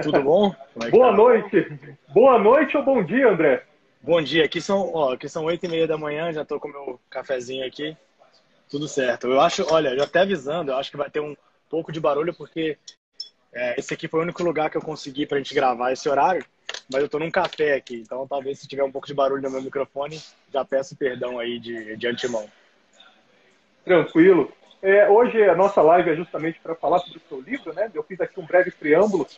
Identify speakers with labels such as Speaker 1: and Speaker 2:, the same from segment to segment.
Speaker 1: Tudo bom? Como é que
Speaker 2: Boa
Speaker 1: tá?
Speaker 2: noite. Boa noite ou bom dia, André?
Speaker 1: Bom dia, aqui são 8h30 da manhã, já tô com meu cafezinho aqui, tudo certo. Eu acho, olha, já até avisando, eu acho que vai ter um pouco de barulho porque esse aqui foi o único lugar que eu consegui pra gente gravar esse horário, mas eu tô num café aqui, então talvez se tiver um pouco de barulho no meu microfone, já peço perdão aí de antemão.
Speaker 2: Tranquilo. Hoje a nossa live é justamente para falar sobre o seu livro, né? Eu fiz aqui um breve preâmbulo.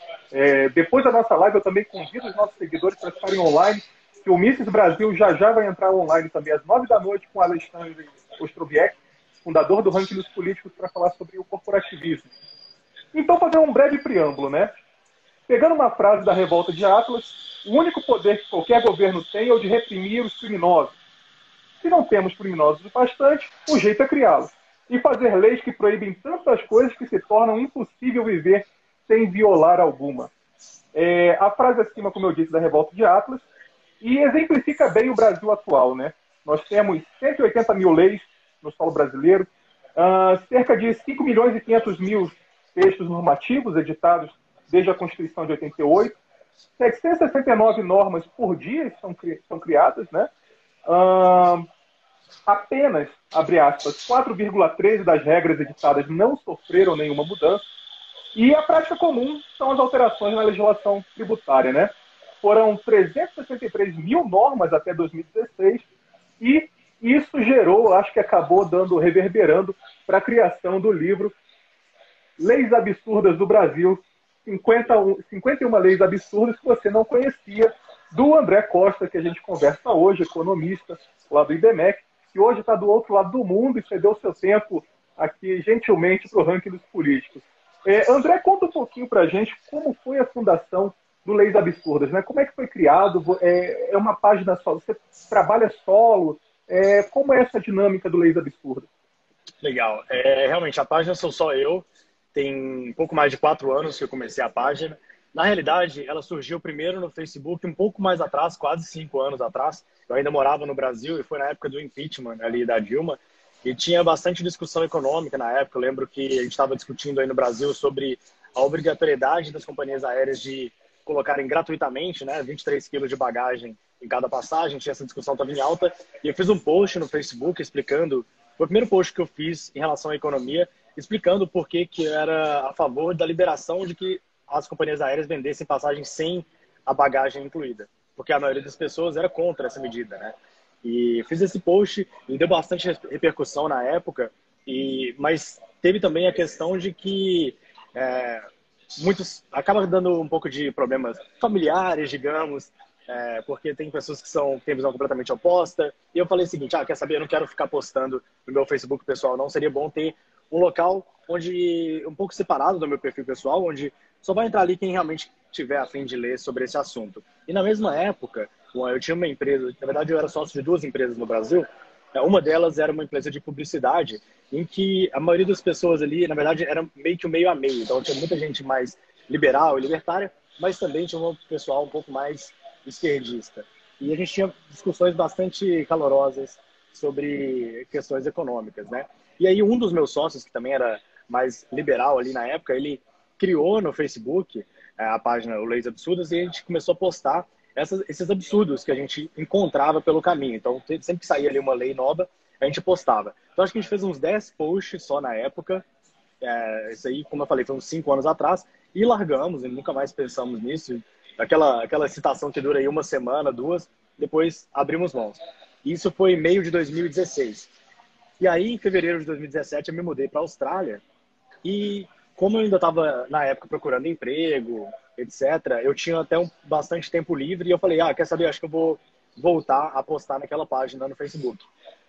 Speaker 2: Depois da nossa live, eu também convido os nossos seguidores para estarem online, que o Mises Brasil já já vai entrar online também às 9 da noite com o Alexandre Ostrobiec, fundador do Ranking dos Políticos, para falar sobre o corporativismo. Então, fazer um breve preâmbulo, né? Pegando uma frase da Revolta de Atlas, o único poder que qualquer governo tem é o de reprimir os criminosos. Se não temos criminosos o bastante, o jeito é criá-los. E fazer leis que proíbem tantas coisas que se tornam impossível viver sem violar alguma. A frase acima, como eu disse, da Revolta de Atlas, e exemplifica bem o Brasil atual, né? Nós temos 180 mil leis no solo brasileiro, cerca de 5 milhões e 500 mil textos normativos editados desde a Constituição de 88, 769 normas por dia são criadas, né? Uh, Apenas, abre aspas, 4,13 das regras editadas não sofreram nenhuma mudança. E a prática comum são as alterações na legislação tributária, né? Foram 363 mil normas até 2016 e isso gerou, acho que acabou reverberando para a criação do livro Leis Absurdas do Brasil, 51 leis absurdas que você não conhecia, do André Costa, que a gente conversa hoje, economista lá do IBMEC, que hoje está do outro lado do mundo e cedeu seu tempo aqui gentilmente para o ranking dos políticos. André, conta um pouquinho para a gente como foi a fundação do Leis Absurdas, né? Como é que foi criado? É uma página solo? Você trabalha solo? Como é essa dinâmica do Leis Absurdas?
Speaker 1: Legal. Realmente, a página sou só eu. Tem um pouco mais de 4 anos que eu comecei a página. Na realidade, ela surgiu primeiro no Facebook, um pouco mais atrás, quase 5 anos atrás. Eu ainda morava no Brasil e foi na época do impeachment ali da Dilma. E tinha bastante discussão econômica na época. Eu lembro que a gente estava discutindo aí no Brasil sobre a obrigatoriedade das companhias aéreas de colocarem gratuitamente, né, 23 quilos de bagagem em cada passagem. Tinha essa discussão estava em alta. E eu fiz um post no Facebook explicando. Foi o primeiro post que eu fiz em relação à economia, explicando por que que era a favor da liberação de que as companhias aéreas vendessem passagens sem a bagagem incluída, porque a maioria das pessoas era contra essa medida, né? E fiz esse post e deu bastante repercussão na época, mas teve também a questão de que muitos acaba dando um pouco de problemas familiares, digamos, porque tem pessoas que têm visão completamente oposta. E eu falei o seguinte: quer saber? Eu não quero ficar postando no meu Facebook pessoal, não. Seria bom ter um local onde um pouco separado do meu perfil pessoal, onde só vai entrar ali quem realmente tiver a fim de ler sobre esse assunto. E na mesma época, eu tinha uma empresa, na verdade eu era sócio de 2 empresas no Brasil. Uma delas era uma empresa de publicidade, em que a maioria das pessoas ali, na verdade, era meio que o meio a meio. Então tinha muita gente mais liberal e libertária, mas também tinha um pessoal um pouco mais esquerdista. E a gente tinha discussões bastante calorosas sobre questões econômicas, né? E aí um dos meus sócios, que também era mais liberal ali na época, ele criou no Facebook a página O Leis Absurdas e a gente começou a postar esses absurdos que a gente encontrava pelo caminho. Então, sempre que saía ali uma lei nova, a gente postava. Então, acho que a gente fez uns 10 posts só na época. Isso aí, como eu falei, foi uns 5 anos atrás. E largamos, e nunca mais pensamos nisso. Aquela citação que dura aí uma semana, duas, depois abrimos mãos. Isso foi em meio de 2016. E aí, em fevereiro de 2017, eu me mudei para a Austrália. E como eu ainda estava, na época, procurando emprego, etc., eu tinha até bastante tempo livre e eu falei, quer saber, acho que eu vou voltar a postar naquela página no Facebook.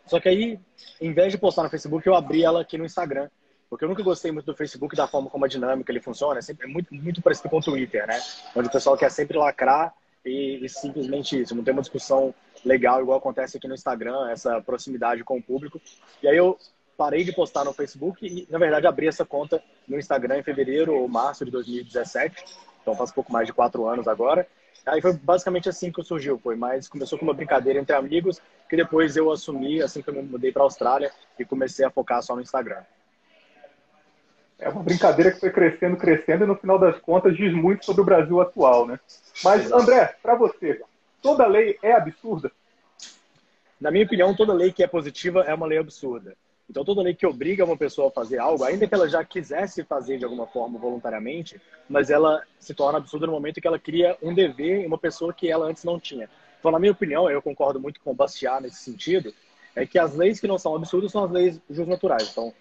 Speaker 1: Só que aí, em vez de postar no Facebook, eu abri ela aqui no Instagram. Porque eu nunca gostei muito do Facebook, da forma como a dinâmica ele funciona. É muito, muito parecido com o Twitter, né? Onde o pessoal quer sempre lacrar e simplesmente isso. Não tem uma discussão legal igual acontece aqui no Instagram, essa proximidade com o público. E aí eu parei de postar no Facebook e, na verdade, abri essa conta no Instagram em fevereiro ou março de 2017. Então faz pouco mais de 4 anos agora. Aí foi basicamente assim que surgiu. Começou com uma brincadeira entre amigos, que depois eu assumi assim que eu me mudei para a Austrália e comecei a focar só no Instagram.
Speaker 2: É uma brincadeira que foi crescendo, crescendo, e no final das contas diz muito sobre o Brasil atual, né? Mas, André, para você, toda lei é absurda?
Speaker 1: Na minha opinião, toda lei que é positiva é uma lei absurda. Então, toda lei que obriga uma pessoa a fazer algo, ainda que ela já quisesse fazer de alguma forma voluntariamente, mas ela se torna absurda no momento que ela cria um dever em uma pessoa que ela antes não tinha. Então, na minha opinião, eu concordo muito com o Bastiat nesse sentido, é que as leis que não são absurdas são as leis jusnaturais. Então,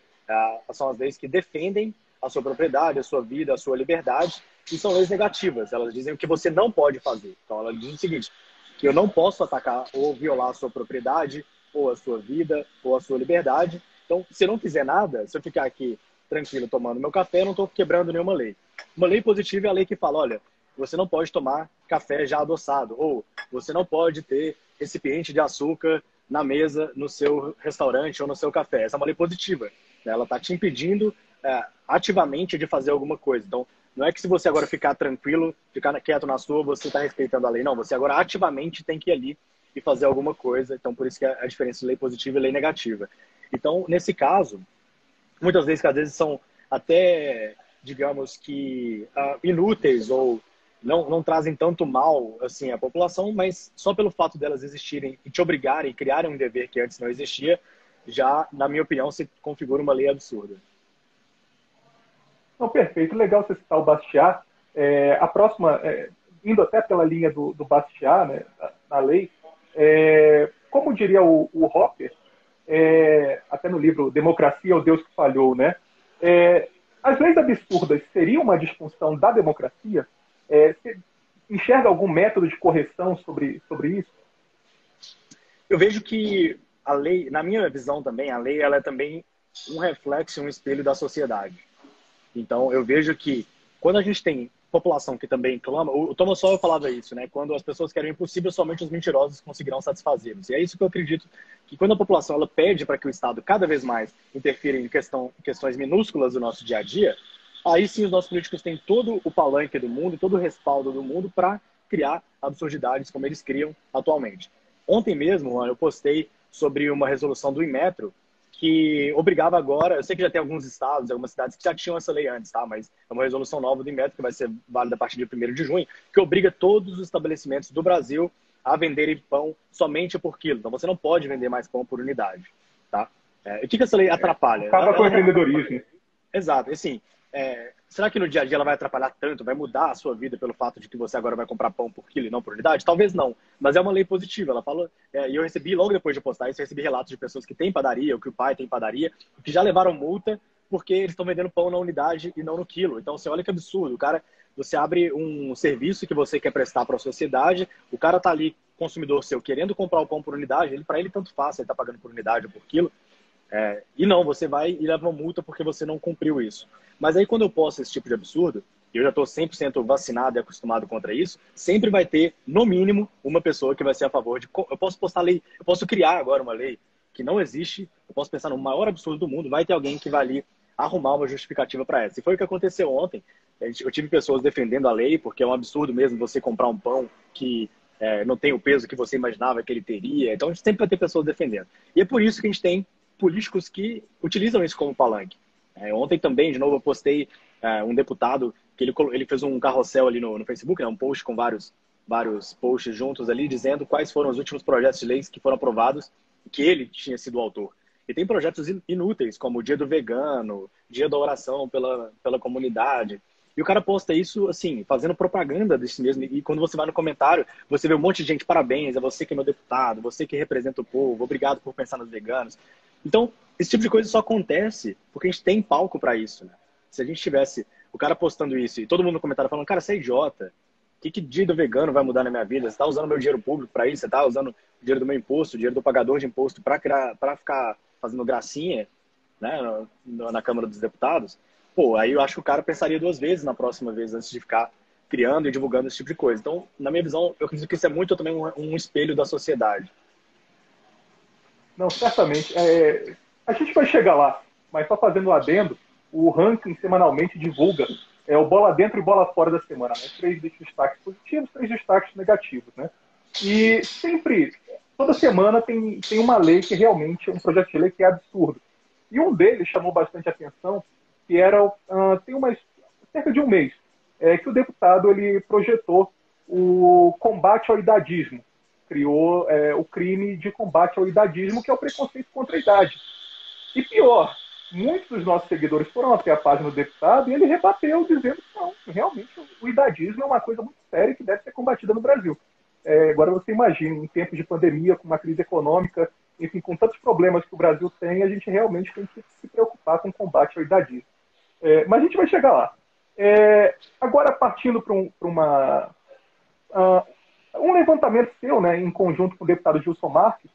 Speaker 1: são as leis que defendem a sua propriedade, a sua vida, a sua liberdade, e são leis negativas. Elas dizem o que você não pode fazer. Então, ela diz o seguinte: que eu não posso atacar ou violar a sua propriedade, ou a sua vida, ou a sua liberdade. Então, se eu não fizer nada, se eu ficar aqui tranquilo tomando meu café, eu não estou quebrando nenhuma lei. Uma lei positiva é a lei que fala, olha, você não pode tomar café já adoçado, ou você não pode ter recipiente de açúcar na mesa no seu restaurante ou no seu café. Essa é uma lei positiva, né? Ela está te impedindo ativamente de fazer alguma coisa. Então, não é que se você agora ficar tranquilo, ficar quieto na sua, você está respeitando a lei. Não, você agora ativamente tem que ir ali e fazer alguma coisa. Então, por isso que é a diferença de lei positiva e lei negativa. Então, nesse caso, muitas leis que às vezes são até, digamos que, inúteis ou não trazem tanto mal assim à população, mas só pelo fato delas existirem e te obrigarem, criarem um dever que antes não existia, já, na minha opinião, se configura uma lei absurda.
Speaker 2: Não, perfeito. Legal você citar o Bastiat. A próxima, indo até pela linha do Bastiat, né, na lei, como diria o Hopper, até no livro Democracia, o Deus que Falhou, né? As leis absurdas seriam uma disfunção da democracia? Você enxerga algum método de correção sobre isso?
Speaker 1: Eu vejo que a lei, na minha visão também, a lei ela é também um reflexo, um espelho da sociedade. Então, eu vejo que quando a gente tem população que também clama, o Thomas Sowell falava isso, né? Quando as pessoas querem o impossível, somente os mentirosos conseguirão satisfazê-los. E é isso que eu acredito, que quando a população ela pede para que o Estado cada vez mais interfira em questões minúsculas do nosso dia a dia, aí sim os nossos políticos têm todo o palanque do mundo, todo o respaldo do mundo para criar absurdidades como eles criam atualmente. Ontem mesmo, eu postei sobre uma resolução do Inmetro que obrigava agora, eu sei que já tem alguns estados, algumas cidades que já tinham essa lei antes, tá? Mas é uma resolução nova do Inmetro que vai ser válida a partir de 1º de junho, que obriga todos os estabelecimentos do Brasil a venderem pão somente por quilo. Então você não pode vender mais pão por unidade, tá? E o que essa lei atrapalha?
Speaker 2: Acaba com o empreendedorismo.
Speaker 1: Exato, assim, será que no dia a dia ela vai atrapalhar tanto, vai mudar a sua vida pelo fato de que você agora vai comprar pão por quilo e não por unidade? Talvez não, mas é uma lei positiva. Ela fala, e eu recebi, logo depois de postar isso, eu recebi relatos de pessoas que têm padaria, ou que o pai tem padaria, que já levaram multa porque eles estão vendendo pão na unidade e não no quilo. Então, você olha que absurdo, você abre um serviço que você quer prestar para a sociedade, o cara tá ali, consumidor seu, querendo comprar o pão por unidade, para ele tanto faz, ele tá pagando por unidade ou por quilo, e não, você vai e leva uma multa porque você não cumpriu isso. Mas aí quando eu posto esse tipo de absurdo, e eu já estou 100% vacinado e acostumado contra isso, sempre vai ter, no mínimo, uma pessoa que vai ser a favor de... Eu posso postar lei, eu posso criar agora uma lei que não existe, eu posso pensar no maior absurdo do mundo, vai ter alguém que vai ali arrumar uma justificativa para essa. E foi o que aconteceu ontem. Eu tive pessoas defendendo a lei, porque é um absurdo mesmo você comprar um pão que não tem o peso que você imaginava que ele teria. Então a gente sempre vai ter pessoas defendendo. E é por isso que a gente tem políticos que utilizam isso como palanque. Ontem também, de novo, eu postei um deputado que ele fez um carrossel ali no Facebook, né, um post com vários posts juntos ali, dizendo quais foram os últimos projetos de leis que foram aprovados e que ele tinha sido o autor. E tem projetos inúteis, como o Dia do Vegano, Dia da Oração pela comunidade. E o cara posta isso, assim, fazendo propaganda desse mesmo. E quando você vai no comentário, você vê um monte de gente, parabéns, é você que é meu deputado, você que representa o povo, obrigado por pensar nos veganos. Então, esse tipo de coisa só acontece porque a gente tem palco para isso, né? Se a gente tivesse o cara postando isso e todo mundo no comentário falando, cara, você é idiota, o que Dia do Vegano vai mudar na minha vida? Você está usando meu dinheiro público para isso? Você está usando o dinheiro do meu imposto, o dinheiro do pagador de imposto para ficar fazendo gracinha, né, na Câmara dos Deputados? Pô, aí eu acho que o cara pensaria 2 vezes na próxima vez antes de ficar criando e divulgando esse tipo de coisa. Então, na minha visão, eu acredito que isso é muito também um espelho da sociedade.
Speaker 2: Não, certamente. A gente vai chegar lá, mas só fazendo um adendo, o ranking semanalmente divulga o bola dentro e bola fora da semana, né? 3 destaques positivos, 3 destaques negativos, né? E sempre, toda semana tem uma lei que realmente, um projeto de lei que é absurdo. E um deles chamou bastante atenção, que era, tem cerca de um mês, que o deputado ele projetou o combate ao idadismo, criou o crime de combate ao idadismo, que é o preconceito contra a idade. E pior, muitos dos nossos seguidores foram até a página do deputado e ele rebateu dizendo que não, realmente o idadismo é uma coisa muito séria que deve ser combatida no Brasil. Agora você imagina, em tempos de pandemia, com uma crise econômica, enfim, com tantos problemas que o Brasil tem, a gente realmente tem que se preocupar com o combate ao idadismo. Mas a gente vai chegar lá. Agora, partindo para um levantamento seu, né, em conjunto com o deputado Gilson Marques,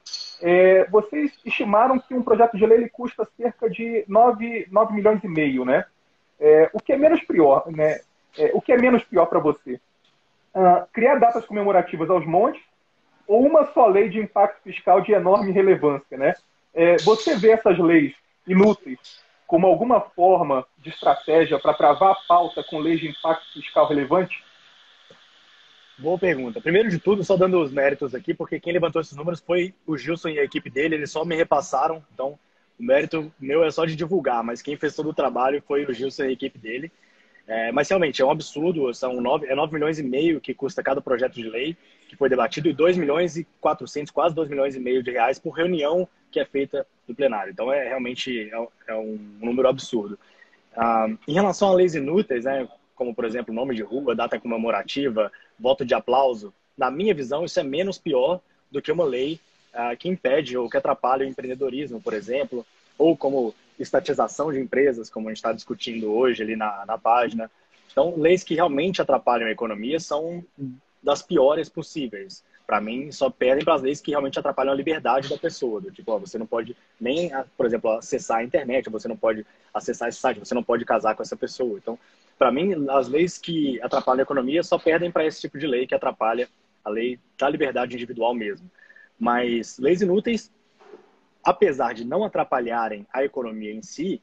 Speaker 2: vocês estimaram que um projeto de lei ele custa cerca de 9 milhões e meio, né? O que é menos pior, né? O que é menos pior para você? Criar datas comemorativas aos montes ou uma só lei de impacto fiscal de enorme relevância, né? Você vê essas leis inúteis como alguma forma de estratégia para travar a pauta com leis de impacto fiscal relevante?
Speaker 1: Boa pergunta. Primeiro de tudo, só dando os méritos aqui, porque quem levantou esses números foi o Gilson e a equipe dele, eles só me repassaram, então o mérito meu é só de divulgar, mas quem fez todo o trabalho foi o Gilson e a equipe dele. Mas realmente é um absurdo, são 9 milhões e meio que custa cada projeto de lei que foi debatido e 2 milhões e 400, quase 2 milhões e meio de reais por reunião que é feita no plenário. Então realmente um número absurdo. Em relação a leis inúteis, né, como por exemplo nome de rua, data comemorativa, voto de aplauso, na minha visão isso é menos pior do que uma lei que impede ou que atrapalha o empreendedorismo, por exemplo, ou como estatização de empresas, como a gente está discutindo hoje ali na página. Então, leis que realmente atrapalham a economia são das piores possíveis. Para mim, só perdem para as leis que realmente atrapalham a liberdade da pessoa. Do tipo, você não pode nem, por exemplo, acessar a internet, você não pode acessar esse site, você não pode casar com essa pessoa. Então, para mim, as leis que atrapalham a economia só perdem para esse tipo de lei que atrapalha a lei da liberdade individual mesmo. Mas leis inúteis, apesar de não atrapalharem a economia em si,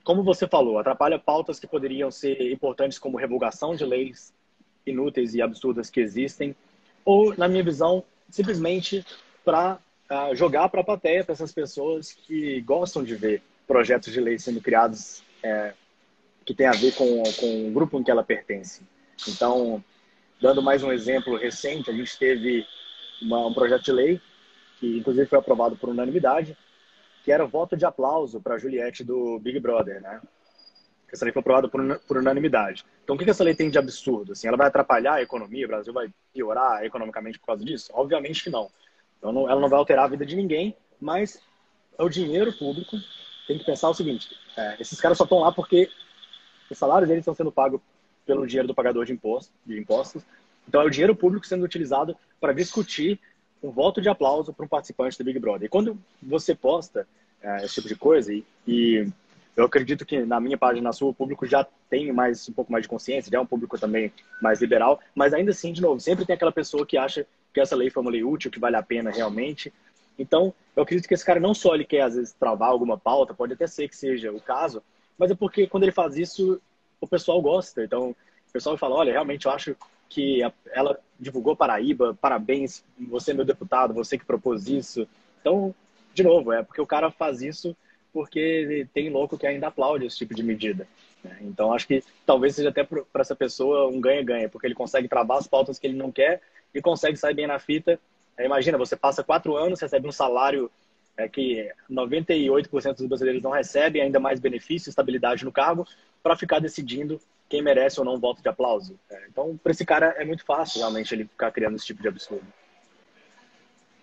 Speaker 1: como você falou, atrapalha pautas que poderiam ser importantes como revogação de leis inúteis e absurdas que existem, ou, na minha visão, simplesmente para jogar para a plateia, para essas pessoas que gostam de ver projetos de lei sendo criados que tem a ver com o grupo em que ela pertence. Então, dando mais um exemplo recente, a gente teve um projeto de lei que inclusive foi aprovado por unanimidade, que era o voto de aplauso para a Juliette do Big Brother, né? Essa lei foi aprovada por unanimidade. Então, o que essa lei tem de absurdo? Assim, ela vai atrapalhar a economia? O Brasil vai piorar economicamente por causa disso? Obviamente que não. Então, ela não vai alterar a vida de ninguém, mas é o dinheiro público. Tem que pensar o seguinte, esses caras só estão lá porque os salários deles estão sendo pagos pelo dinheiro do pagador de impostos. Então, é o dinheiro público sendo utilizado para discutir um voto de aplauso para um participante do Big Brother. E quando você posta esse tipo de coisa, e eu acredito que na minha página, na sua, o público já tem um pouco mais de consciência, já é um público também mais liberal, mas ainda assim, de novo, sempre tem aquela pessoa que acha que essa lei foi uma lei útil, que vale a pena realmente. Então, eu acredito que esse cara não só ele quer, às vezes, travar alguma pauta, pode até ser que seja o caso, mas é porque quando ele faz isso, o pessoal gosta. Então, o pessoal fala, olha, realmente eu acho que ela divulgou Paraíba, parabéns, você é meu deputado, você que propôs isso. Então, de novo, é porque o cara faz isso porque tem louco que ainda aplaude esse tipo de medida. Então, acho que talvez seja até para essa pessoa um ganha-ganha, porque ele consegue travar as pautas que ele não quer e consegue sair bem na fita. Imagina, você passa 4 anos, recebe um salário que 98% dos brasileiros não recebem, ainda mais benefício, estabilidade no cargo, para ficar decidindo quem merece ou não um voto de aplauso. Então, para esse cara é muito fácil realmente ele ficar criando esse tipo de absurdo.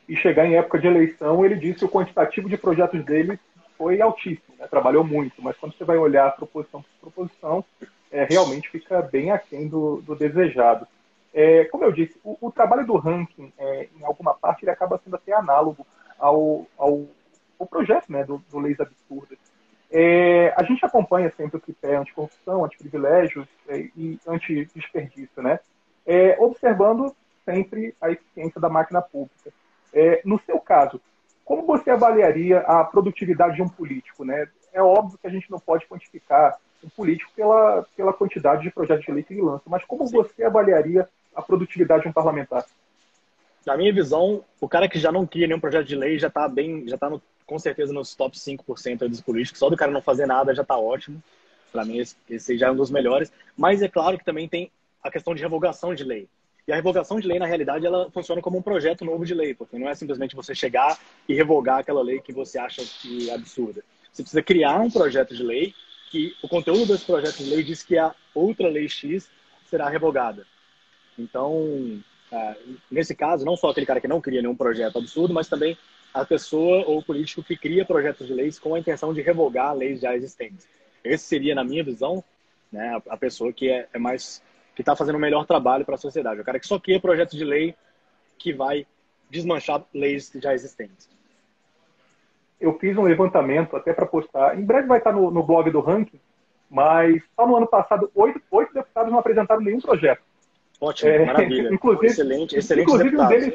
Speaker 2: E chegar em época de eleição, ele disse que o quantitativo de projetos dele foi altíssimo, né? Trabalhou muito, mas quando você vai olhar a proposição por proposição, realmente fica bem aquém do desejado. Como eu disse, o trabalho do ranking, em alguma parte, ele acaba sendo até análogo ao projeto, né, do Leis Absurdas. A gente acompanha sempre o tripé anticorrupção, antiprivilégios e antidesperdício, né? Observando sempre a eficiência da máquina pública. No seu caso, como você avaliaria a produtividade de um político, né? É óbvio que a gente não pode quantificar um político pela quantidade de projetos de lei que ele lança, mas como você avaliaria a produtividade de um parlamentar?
Speaker 1: Na minha visão, o cara que já não cria nenhum projeto de lei já está com certeza nos top 5% dos políticos. Só do cara não fazer nada já está ótimo. Para mim, esse já é um dos melhores. Mas é claro que também tem a questão de revogação de lei. E a revogação de lei, na realidade, ela funciona como um projeto novo de lei, porque não é simplesmente você chegar e revogar aquela lei que você acha que é absurda. Você precisa criar um projeto de lei que o conteúdo desse projeto de lei diz que a outra lei X será revogada. Então, nesse caso, não só aquele cara que não cria nenhum projeto absurdo, mas também a pessoa ou o político que cria projetos de leis com a intenção de revogar leis já existentes. Esse seria, na minha visão, né, a pessoa que é mais que está fazendo o melhor trabalho para a sociedade. O cara que só cria projetos de lei que vai desmanchar leis já existentes.
Speaker 2: Eu fiz um levantamento até para postar. Em breve vai estar no blog do Ranking, mas só no ano passado, oito deputados não apresentaram nenhum projeto.
Speaker 1: Ótimo, maravilha.
Speaker 2: Inclusive,
Speaker 1: excelente
Speaker 2: inclusive um deles,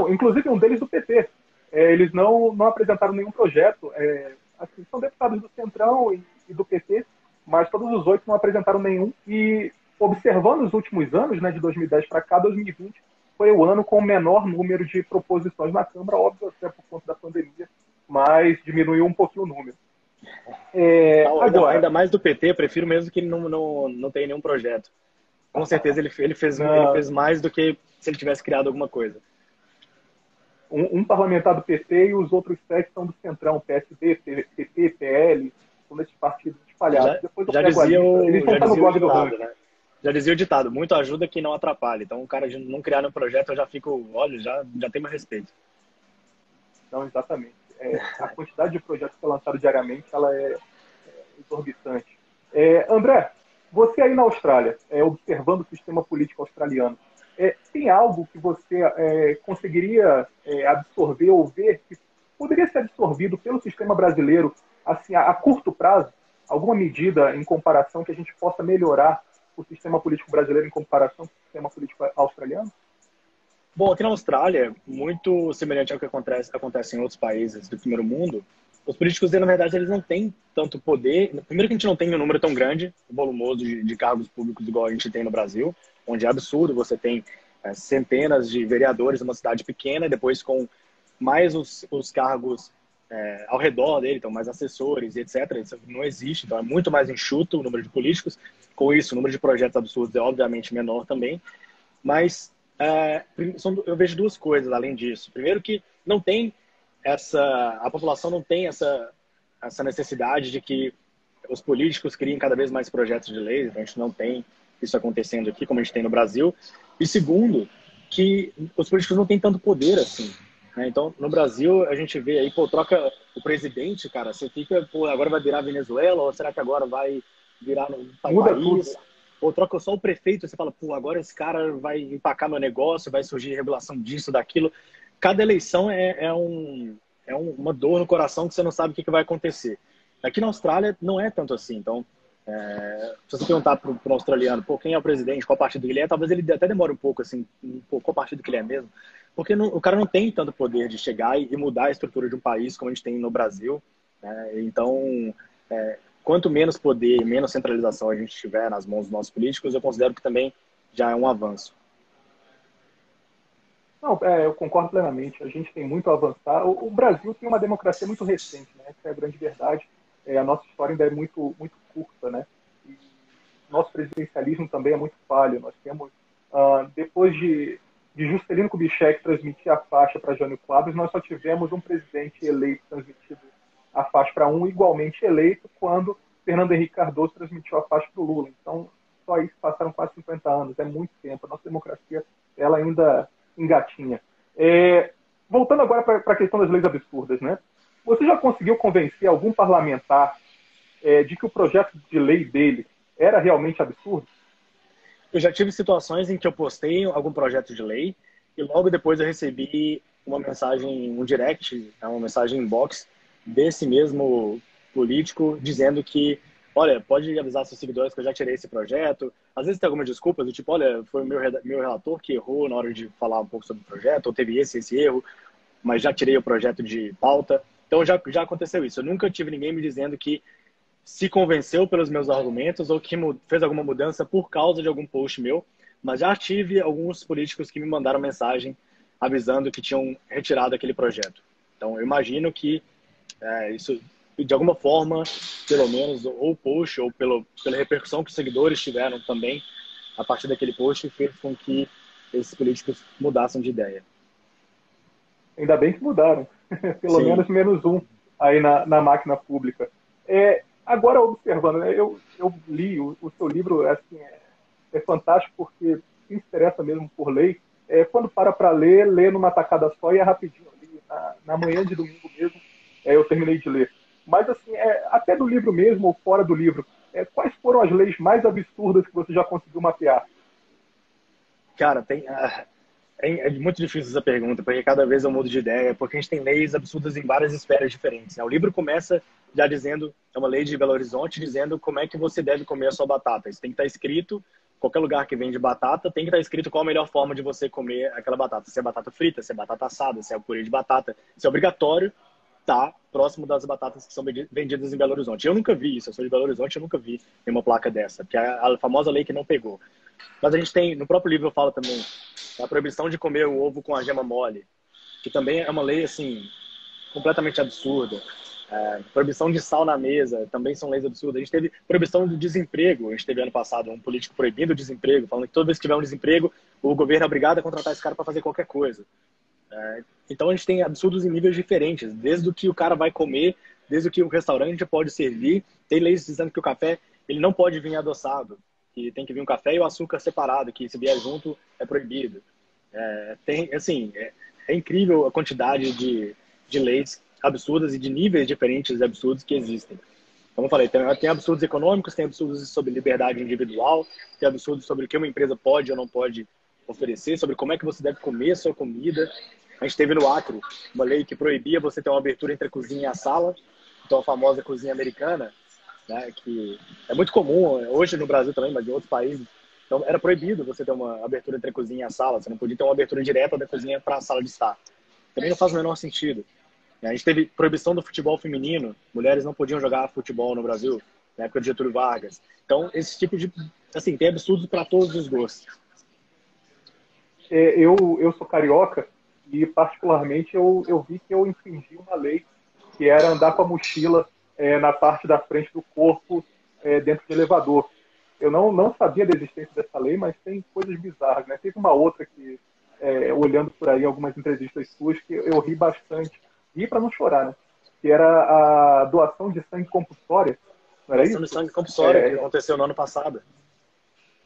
Speaker 2: inclusive um deles do PT. Eles não apresentaram nenhum projeto. Assim, são deputados do Centrão e do PT, mas todos os 8 não apresentaram nenhum. E observando os últimos anos, né, de 2010 para cá, 2020 foi o ano com o menor número de proposições na Câmara, óbvio, até por conta da pandemia, mas diminuiu um pouquinho o número.
Speaker 1: Agora, ainda mais do PT, eu prefiro mesmo que ele não tenha nenhum projeto. Com certeza ele fez mais do que se ele tivesse criado alguma coisa.
Speaker 2: Um parlamentar do PT e os outros 7 são do Centrão, PSD, PP, PL, são desses partidos espalhados. Depois eu pego a lista. Eles vão estar no blog do Ranking.
Speaker 1: Né? Já dizia o ditado, muito ajuda quem não atrapalha. Então, o cara de não criar um projeto, eu já fico, olha, já tem meu respeito.
Speaker 2: Então, exatamente. A quantidade de projetos que é lançado diariamente, ela é exorbitante. André, você aí na Austrália, observando o sistema político australiano, tem algo que você conseguiria absorver ou ver que poderia ser absorvido pelo sistema brasileiro assim, a curto prazo? Alguma medida em comparação que a gente possa melhorar o sistema político brasileiro em comparação com o sistema político australiano?
Speaker 1: Bom, aqui na Austrália, muito semelhante ao que acontece em outros países do primeiro mundo, os políticos, na verdade, eles não têm tanto poder. Primeiro que a gente não tem um número tão grande, volumoso de cargos públicos igual a gente tem no Brasil, onde é absurdo, você tem centenas de vereadores numa cidade pequena, e depois com mais os cargos ao redor dele, então mais assessores e etc. Isso não existe, então é muito mais enxuto o número de políticos. Com isso, o número de projetos absurdos é obviamente menor também, mas eu vejo duas coisas além disso. Primeiro que não tem a população não tem essa necessidade de que os políticos criem cada vez mais projetos de lei, então a gente não tem isso acontecendo aqui como a gente tem no Brasil. E segundo, que os políticos não têm tanto poder assim, né? Então, no Brasil, a gente vê aí, troca o presidente, cara, você fica, agora vai virar Venezuela, ou será que agora vai virar um país? Ou troca só o prefeito, você fala, agora esse cara vai empacar meu negócio, vai surgir regulação disso, daquilo. Cada eleição é uma dor no coração que você não sabe o que vai acontecer. Aqui na Austrália não é tanto assim. Então, se você perguntar para o australiano, quem é o presidente, qual partido ele é, talvez ele até demore um pouco, assim, qual partido que ele é mesmo. Porque o cara não tem tanto poder de chegar e mudar a estrutura de um país como a gente tem no Brasil. Então, quanto menos poder, menos centralização a gente tiver nas mãos dos nossos políticos, eu considero que também já é um avanço.
Speaker 2: Não, eu concordo plenamente. A gente tem muito a avançar. O Brasil tem uma democracia muito recente, né? Essa é a grande verdade. A nossa história ainda é muito, muito curta, né? E nosso presidencialismo também é muito falho. Nós temos, depois de Juscelino Kubitschek transmitir a faixa para Jânio Quadros, nós só tivemos um presidente eleito transmitido a faixa para igualmente eleito, quando Fernando Henrique Cardoso transmitiu a faixa para o Lula. Então, só isso passaram quase 50 anos. É muito tempo. A nossa democracia, ela ainda engatinha. Voltando agora para a questão das leis absurdas, né? Você já conseguiu convencer algum parlamentar de que o projeto de lei dele era realmente absurdo?
Speaker 1: Eu já tive situações em que eu postei algum projeto de lei e logo depois eu recebi uma mensagem, um direct, uma mensagem inbox desse mesmo político dizendo que, olha, pode avisar seus seguidores que eu já tirei esse projeto. Às vezes tem algumas desculpas, do tipo, olha, foi o meu relator que errou na hora de falar um pouco sobre o projeto, ou teve esse erro, mas já tirei o projeto de pauta. Então já aconteceu isso. Eu nunca tive ninguém me dizendo que se convenceu pelos meus argumentos ou que fez alguma mudança por causa de algum post meu, mas já tive alguns políticos que me mandaram mensagem avisando que tinham retirado aquele projeto. Então eu imagino que isso de alguma forma, pelo menos, ou o post, ou pela repercussão que os seguidores tiveram também, a partir daquele post, fez com que esses políticos mudassem de ideia.
Speaker 2: Ainda bem que mudaram. Pelo
Speaker 1: Sim.
Speaker 2: menos menos um aí na máquina pública. Agora, observando, né, eu li o seu livro, assim, é fantástico porque se interessa mesmo por lei. Quando para ler, lê numa tacada só e é rapidinho. Ali, na manhã de domingo mesmo, eu terminei de ler. Mas, assim, até do livro mesmo, ou fora do livro, quais foram as leis mais absurdas que você já conseguiu mapear?
Speaker 1: Cara, é muito difícil essa pergunta, porque cada vez eu mudo de ideia, porque a gente tem leis absurdas em várias esferas diferentes, né? O livro começa já dizendo, é uma lei de Belo Horizonte, dizendo como é que você deve comer a sua batata. Isso tem que estar escrito, qualquer lugar que vende batata, tem que estar escrito qual a melhor forma de você comer aquela batata. Se é batata frita, se é batata assada, se é purê de batata. Isso é obrigatório, tá próximo das batatas que são vendidas em Belo Horizonte. Eu nunca vi isso, eu sou de Belo Horizonte, eu nunca vi nenhuma placa dessa, que é a famosa lei que não pegou. Mas a gente tem, no próprio livro eu falo também, a proibição de comer o ovo com a gema mole, que também é uma lei, assim, completamente absurda. Proibição de sal na mesa, também são leis absurdas. A gente teve proibição do desemprego, a gente teve ano passado um político proibindo o desemprego, falando que toda vez que tiver um desemprego, o governo é obrigado a contratar esse cara para fazer qualquer coisa. Então a gente tem absurdos em níveis diferentes, desde o que o cara vai comer, desde o que o restaurante pode servir. Tem leis dizendo que o café ele não pode vir adoçado, que tem que vir um café e o açúcar separado, que se vier junto é proibido. É incrível a quantidade de leis absurdas e de níveis diferentes de absurdos que existem. Como eu falei, tem absurdos econômicos, tem absurdos sobre liberdade individual, tem absurdos sobre o que uma empresa pode ou não pode oferecer, sobre como é que você deve comer a sua comida. A gente teve no Acre uma lei que proibia você ter uma abertura entre a cozinha e a sala, então a famosa cozinha americana, né, que é muito comum hoje no Brasil também, mas em outros países. Então era proibido você ter uma abertura entre a cozinha e a sala, você não podia ter uma abertura direta da cozinha para a sala de estar. Também não faz o menor sentido. A gente teve proibição do futebol feminino, mulheres não podiam jogar futebol no Brasil, na época de Getúlio Vargas. Então, esse tipo de... Assim, tem absurdos para todos os gostos.
Speaker 2: Eu sou carioca e, particularmente, eu vi que eu infringi uma lei que era andar com a mochila na parte da frente do corpo dentro de elevador. Eu não sabia da existência dessa lei, mas tem coisas bizarras, né? Teve uma outra que, olhando por aí algumas entrevistas suas, que eu ri bastante. Ri para não chorar, né? Que era a doação de sangue compulsória, não era
Speaker 1: Doação de
Speaker 2: isso?
Speaker 1: sangue compulsória, que aconteceu no ano passado.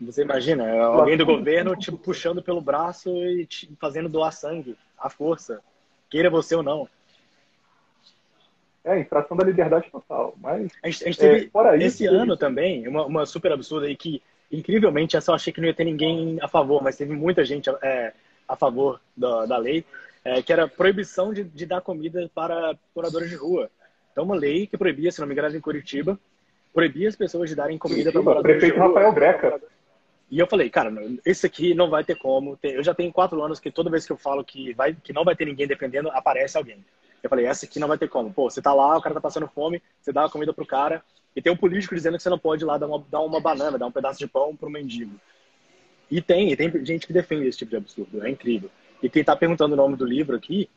Speaker 1: Você imagina, alguém do
Speaker 2: Doação de
Speaker 1: governo
Speaker 2: sangue
Speaker 1: tipo,
Speaker 2: compulsória.
Speaker 1: puxando pelo braço e fazendo doar sangue, à força, queira você ou não.
Speaker 2: Infração da liberdade total. Mas,
Speaker 1: A gente teve
Speaker 2: fora
Speaker 1: esse
Speaker 2: isso,
Speaker 1: ano também, uma super absurda aí que, incrivelmente, essa eu achei que não ia ter ninguém a favor, mas teve muita gente a favor da lei, que era a proibição de dar comida para moradores de rua. Então, uma lei que proibia, se não me engano, era em Curitiba, proibia as pessoas de darem comida para
Speaker 2: Curitiba,
Speaker 1: moradores de
Speaker 2: prefeito
Speaker 1: rua.
Speaker 2: Rafael Greca.
Speaker 1: E eu falei, cara, esse aqui não vai ter como. Eu já tenho 4 anos que toda vez que eu falo que não vai ter ninguém defendendo, aparece alguém. Eu falei, essa aqui não vai ter como. Pô, você tá lá, o cara tá passando fome, você dá a comida pro cara, e tem um político dizendo que você não pode ir lá dar uma banana, dar um pedaço de pão pro mendigo. E tem gente que defende esse tipo de absurdo, é incrível. E quem tá perguntando o nome do livro aqui,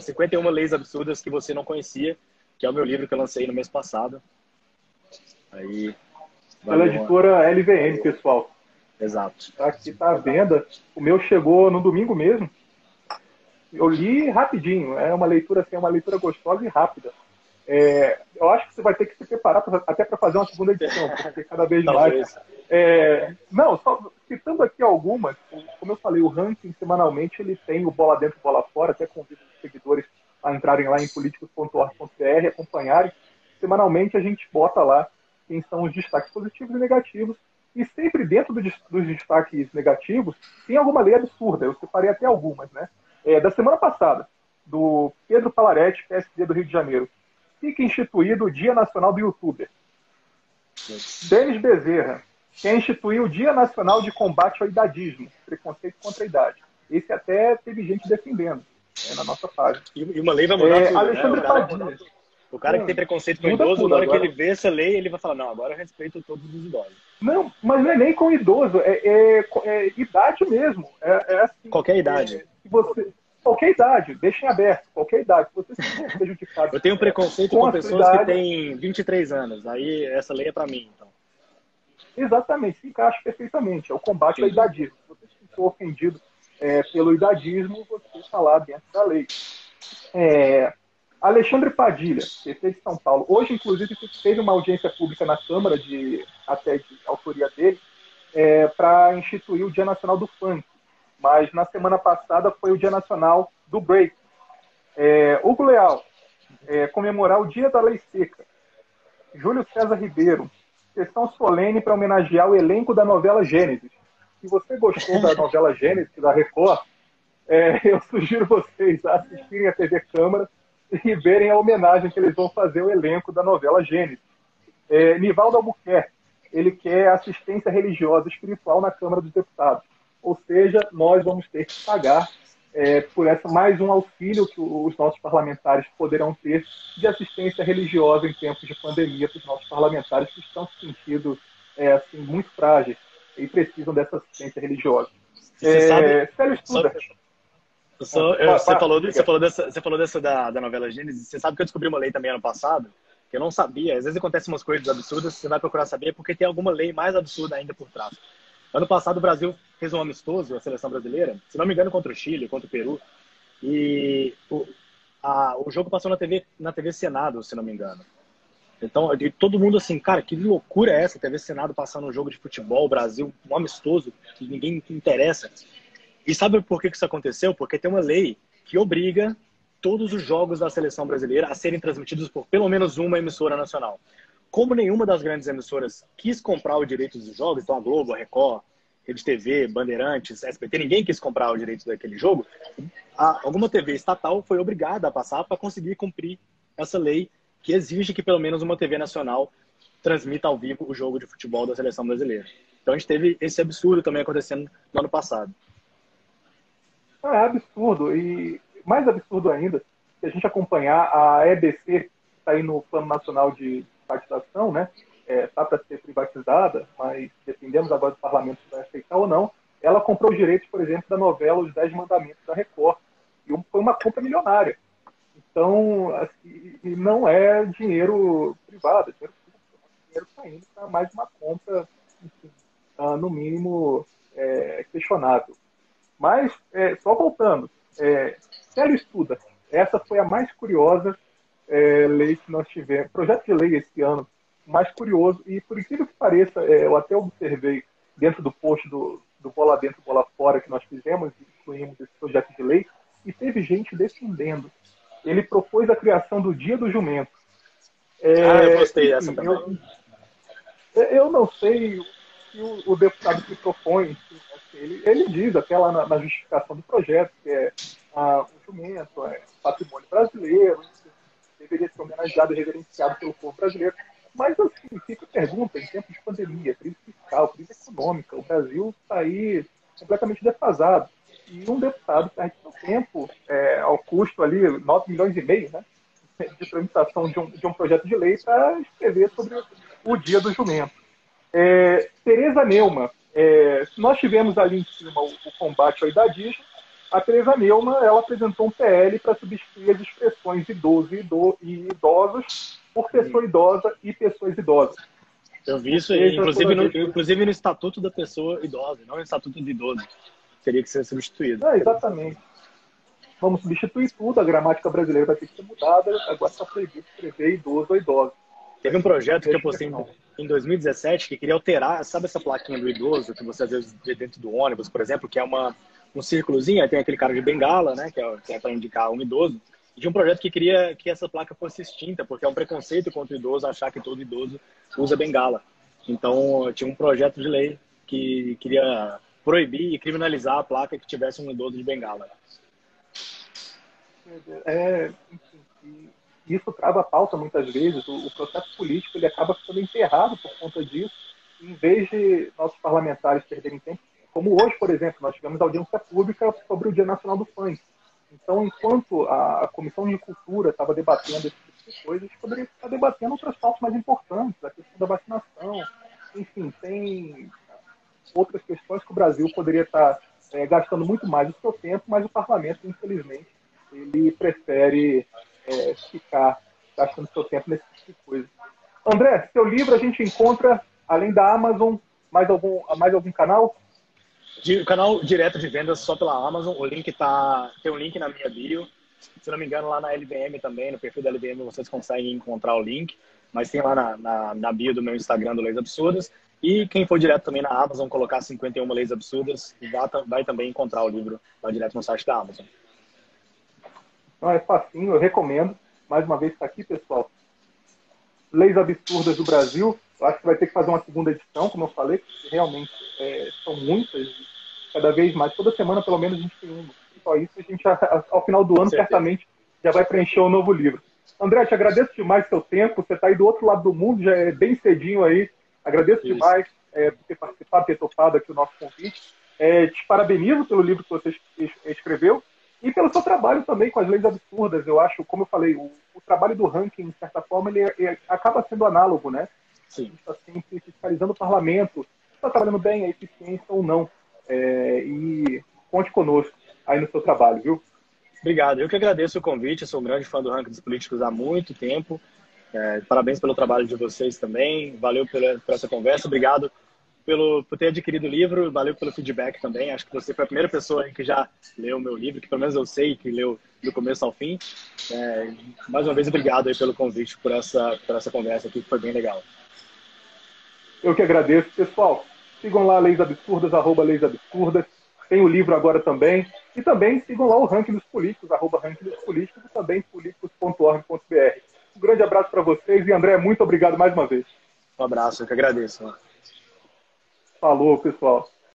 Speaker 1: 51 Leis Absurdas que Você Não Conhecia, que é o meu livro que eu lancei no mês passado. Aí,
Speaker 2: Pela
Speaker 1: valeu.
Speaker 2: editora LVM, pessoal.
Speaker 1: Exato.
Speaker 2: Aqui tá à venda. O meu chegou no domingo mesmo. Eu li rapidinho. É uma leitura assim, é uma leitura gostosa e rápida. Eu acho que você vai ter que se preparar até para fazer uma segunda edição, porque cada vez mais.
Speaker 1: Talvez.
Speaker 2: Não, só citando aqui algumas, como eu falei, o ranking semanalmente ele tem o Bola Dentro, Bola Fora, até convido os seguidores a entrarem lá em políticos.org.br, acompanharem. Semanalmente a gente bota lá quem são os destaques positivos e negativos, e sempre dentro dos destaques negativos tem alguma lei absurda, eu separei até algumas, né? Da semana passada, do Pedro Palaretti, PSD do Rio de Janeiro, fica instituído o Dia Nacional do Youtuber. Denis Bezerra quer instituir o Dia Nacional de Combate ao Idadismo, preconceito contra a idade. Esse até teve gente defendendo na nossa página.
Speaker 1: E uma lei vai mudar tudo,
Speaker 2: Alexandre
Speaker 1: né?
Speaker 2: Padilha.
Speaker 1: O cara que tem preconceito com
Speaker 2: Muda
Speaker 1: idoso,
Speaker 2: tudo
Speaker 1: na hora que
Speaker 2: agora.
Speaker 1: ele vê essa lei, ele vai falar, não, agora eu respeito todos os idosos.
Speaker 2: Não, mas não é nem com idoso, é idade mesmo. Assim,
Speaker 1: Qualquer idade.
Speaker 2: Se você, qualquer idade, deixem aberto, qualquer idade. Se você se sente prejudicado.
Speaker 1: Eu tenho preconceito com pessoas que têm 23 anos. Aí essa lei é para mim, então.
Speaker 2: Exatamente, se encaixa perfeitamente. É o combate ao idadismo. Se você se for ofendido pelo idadismo, você está lá dentro da lei. Alexandre Padilha, prefeito de São Paulo. Hoje, inclusive, teve uma audiência pública na Câmara, até de autoria dele, para instituir o Dia Nacional do Funk. Mas na semana passada foi o Dia Nacional do Break. Hugo Leal, comemorar o Dia da Lei Seca. Júlio César Ribeiro, sessão solene para homenagear o elenco da novela Gênesis. Se você gostou da novela Gênesis, da Record, eu sugiro vocês assistirem a TV Câmara e verem a homenagem que eles vão fazer ao elenco da novela Gênesis. Nivaldo Albuquerque, ele quer assistência religiosa e espiritual na Câmara dos Deputados. Ou seja, nós vamos ter que pagar por mais um auxílio que os nossos parlamentares poderão ter de assistência religiosa em tempos de pandemia para os nossos parlamentares que estão se sentindo assim, muito frágeis e precisam dessa assistência religiosa.
Speaker 1: Você sabe...
Speaker 2: Célio Studer.
Speaker 1: Você falou dessa da novela Gênesis. Você sabe que eu descobri uma lei também ano passado, que eu não sabia. Às vezes acontecem umas coisas absurdas, você vai procurar saber, porque tem alguma lei mais absurda ainda por trás. Ano passado o Brasil fez um amistoso, a seleção brasileira, se não me engano, contra o Chile, contra o Peru. E o jogo passou na TV Senado, se não me engano. Então, todo mundo assim, cara, que loucura é essa? TV Senado passando um jogo de futebol, Brasil, um amistoso, que ninguém interessa. E sabe por que isso aconteceu? Porque tem uma lei que obriga todos os jogos da seleção brasileira a serem transmitidos por pelo menos uma emissora nacional. Como nenhuma das grandes emissoras quis comprar o direito dos jogos, então a Globo, a Record, Rede TV, Bandeirantes, SBT, ninguém quis comprar o direito daquele jogo, alguma TV estatal foi obrigada a passar para conseguir cumprir essa lei que exige que pelo menos uma TV nacional transmita ao vivo o jogo de futebol da seleção brasileira. Então a gente teve esse absurdo também acontecendo no ano passado.
Speaker 2: É absurdo. E mais absurdo ainda, se a gente acompanhar a EBC, que está aí no Plano Nacional de Privatização, né? Está para ser privatizada, mas dependemos agora do parlamento se vai aceitar ou não. Ela comprou os direitos, por exemplo, da novela Os 10 Mandamentos da Record. E foi uma compra milionária. Então, assim, não é dinheiro privado, é dinheiro saindo para mais uma compra, enfim, no mínimo, questionável. Mas, só voltando, Célio Studer, essa foi a mais curiosa lei que nós tivemos, projeto de lei esse ano, mais curioso, e por incrível que pareça, eu até observei dentro do post do Bola Dentro, Bola Fora que nós fizemos, e incluímos esse projeto de lei, e teve gente defendendo. Ele propôs a criação do Dia do Jumento.
Speaker 1: Eu gostei dessa também.
Speaker 2: Eu não sei se o deputado que propõe, ele diz até lá na justificação do projeto que o jumento é patrimônio brasileiro, deveria ser homenageado e reverenciado pelo povo brasileiro. Mas, assim, fica a pergunta, em tempos de pandemia, crise fiscal, crise econômica, o Brasil está aí completamente defasado. E um deputado perde seu tempo ao custo ali, 9 milhões e meio, né, de tramitação de um projeto de lei para escrever sobre o Dia do Jumento. Tereza Neumann, nós tivemos ali em cima o combate ao idadismo, a Tereza Neumann, ela apresentou um PL para substituir as expressões idoso e idosos por pessoa idosa e pessoas idosas.
Speaker 1: Eu vi isso aí, inclusive no Estatuto da Pessoa Idosa, não no Estatuto de Idoso. Teria que ser substituído.
Speaker 2: Exatamente. Vamos substituir tudo, a gramática brasileira vai ter que ser mudada, agora está proibido escrever idoso ou idosa.
Speaker 1: Teve um projeto que eu postei em 2017 que queria alterar, sabe essa plaquinha do idoso que você às vezes vê dentro do ônibus, por exemplo, que é um círculozinho, aí tem aquele cara de bengala, né, que é para indicar um idoso. E tinha um projeto que queria que essa placa fosse extinta, porque é um preconceito contra o idoso achar que todo idoso usa bengala. Então, tinha um projeto de lei que queria proibir e criminalizar a placa que tivesse um idoso de bengala.
Speaker 2: Enfim, isso trava a pauta muitas vezes. O processo político ele acaba ficando enterrado por conta disso. Em vez de nossos parlamentares perderem tempo, como hoje, por exemplo, nós tivemos audiência pública sobre o Dia Nacional do Funk. Então, enquanto a Comissão de Cultura estava debatendo esse tipo de coisa, a gente poderia estar debatendo outras pautas mais importantes, a questão da vacinação. Enfim, tem outras questões que o Brasil poderia estar gastando muito mais o seu tempo, mas o parlamento, infelizmente, ele prefere ficar gastando seu tempo nesse tipo de coisa. André, seu livro a gente encontra, além da Amazon, mais algum canal?
Speaker 1: O canal direto de vendas só pela Amazon. O link tem um link na minha bio. Se não me engano, lá na LBM também, no perfil da LBM, vocês conseguem encontrar o link. Mas tem lá na bio do meu Instagram do Leis Absurdas. E quem for direto também na Amazon, colocar 51 Leis Absurdas, vai também encontrar o livro lá direto no site da Amazon.
Speaker 2: Não, é facinho, eu recomendo. Mais uma vez está aqui, pessoal. Leis Absurdas do Brasil. Eu acho que vai ter que fazer uma segunda edição, como eu falei, porque realmente são muitas. Cada vez mais, toda semana pelo menos a gente tem um. Só isso, a gente ao final do ano certamente já vai preencher um novo livro. André, te agradeço demais o seu tempo. Você está aí do outro lado do mundo, já é bem cedinho aí. Agradeço demais por ter participado, ter topado aqui o nosso convite. Te parabenizo pelo livro que você escreveu e pelo seu trabalho também com as Leis Absurdas. Eu acho, como eu falei, o trabalho do ranking, de certa forma, ele acaba sendo análogo, né?
Speaker 1: Sim.
Speaker 2: A gente está sempre fiscalizando o parlamento, está trabalhando bem a eficiência ou não. E conte conosco aí no seu trabalho, viu?
Speaker 1: Obrigado. Eu que agradeço o convite. Eu sou um grande fã do Ranking dos Políticos há muito tempo. Parabéns pelo trabalho de vocês também. Valeu por essa conversa. Obrigado por ter adquirido o livro. Valeu pelo feedback também. Acho que você foi a primeira pessoa que já leu o meu livro, que pelo menos eu sei que leu do começo ao fim. Mais uma vez, obrigado aí pelo convite, por essa conversa aqui, que foi bem legal.
Speaker 2: Eu que agradeço. Pessoal, sigam lá Leis Absurdas, @Leis Absurdas. Tem o livro agora também. E também sigam lá o Ranking dos Políticos, @Ranking dos Políticos, e também políticos.org.br. Um grande abraço para vocês e, André, muito obrigado mais uma vez.
Speaker 1: Um abraço, eu que agradeço.
Speaker 2: Falou, pessoal.